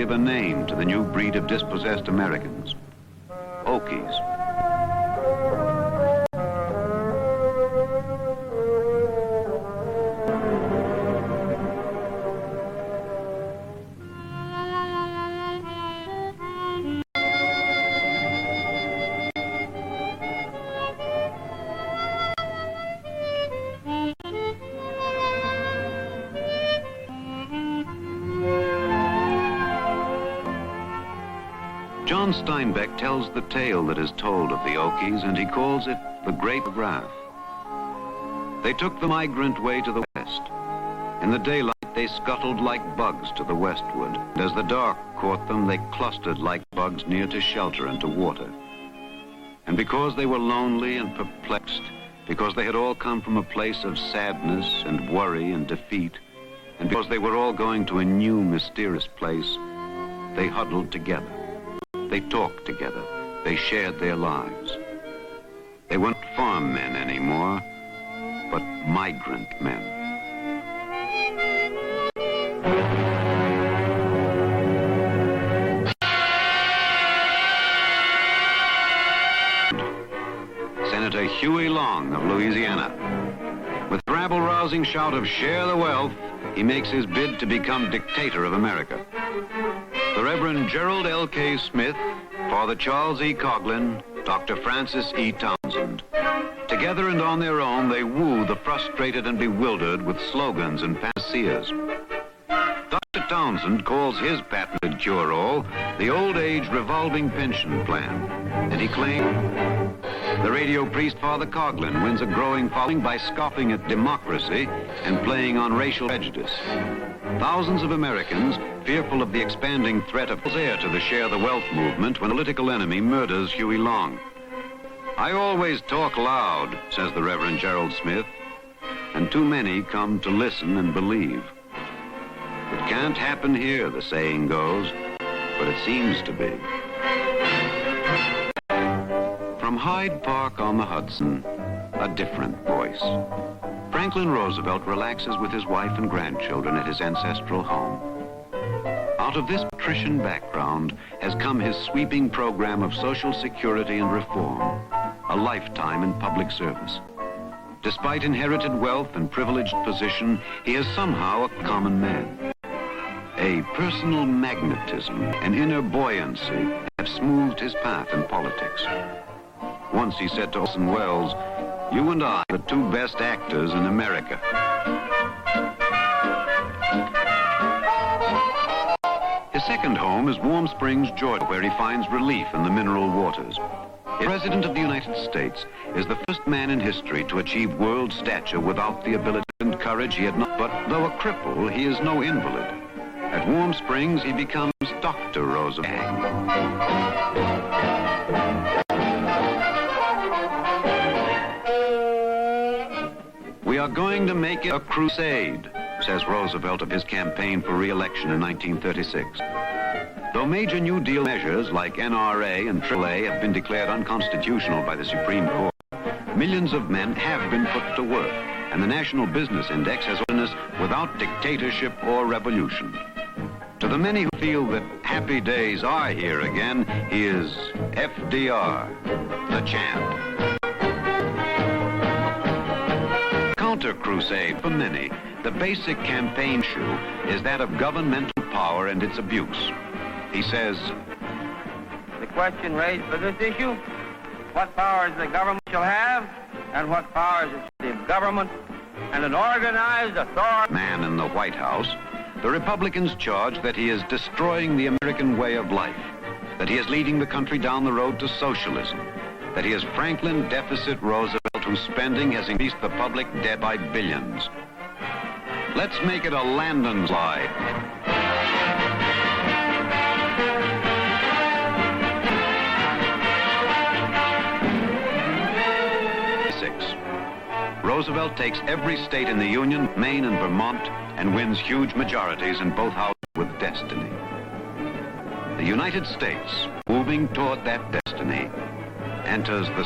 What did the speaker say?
give a name to the new breed of dispossessed Americans. Okies. John Steinbeck tells the tale that is told of the Okies, and he calls it the Great Wrath. They took the migrant way to the west. In the daylight, they scuttled like bugs to the westward. And as the dark caught them, they clustered like bugs near to shelter and to water. And because they were lonely and perplexed, because they had all come from a place of sadness and worry and defeat, and because they were all going to a new mysterious place, they huddled together. They talked together. They shared their lives. They weren't farm men anymore, but migrant men. Senator Huey Long of Louisiana. With a rabble-rousing shout of "Share the wealth," he makes his bid to become dictator of America. The Reverend Gerald L.K. Smith, Father Charles E. Coughlin, Dr. Francis E. Townsend. Together and on their own, they woo the frustrated and bewildered with slogans and panaceas. Dr. Townsend calls his patented cure-all the Old Age Revolving Pension Plan, and he claims the radio priest Father Coughlin wins a growing following by scoffing at democracy and playing on racial prejudice. Thousands of Americans, fearful of the expanding threat of heir to the Share the Wealth movement when a political enemy murders Huey Long. "I always talk loud," says the Reverend Gerald Smith, "and too many come to listen and believe. It can't happen here," the saying goes, but it seems to be. From Hyde Park on the Hudson, a different voice. Franklin Roosevelt relaxes with his wife and grandchildren at his ancestral home. Out of this patrician background has come his sweeping program of social security and reform, a lifetime in public service. Despite inherited wealth and privileged position, he is somehow a common man. A personal magnetism, an inner buoyancy have smoothed his path in politics. Once he said to Orson Welles, "You and I are the two best actors in America." His second home is Warm Springs, Georgia, where he finds relief in the mineral waters. The President of the United States is the first man in history to achieve world stature without the ability and courage he had not. But though a cripple, he is no invalid. At Warm Springs, he becomes Dr. Roosevelt. "We are going to make it a crusade," says Roosevelt of his campaign for re-election in 1936. Though major New Deal measures like NRA and AAA have been declared unconstitutional by the Supreme Court, millions of men have been put to work, and the National Business Index has won us without dictatorship or revolution. To the many who feel that happy days are here again, he is FDR, the champ. Counter-crusade for many, the basic campaign issue is that of governmental power and its abuse. He says, "The question raised for this issue, what powers the government shall have, and what powers the government and an organized authority." Man in the White House, the Republicans charge that he is destroying the American way of life, that he is leading the country down the road to socialism, that he is Franklin Deficit Roosevelt whose spending has increased the public debt by billions. Let's make it a Landon slide. Roosevelt takes every state in the Union, Maine and Vermont, and wins huge majorities in both houses with destiny. The United States, moving toward that destiny, enters the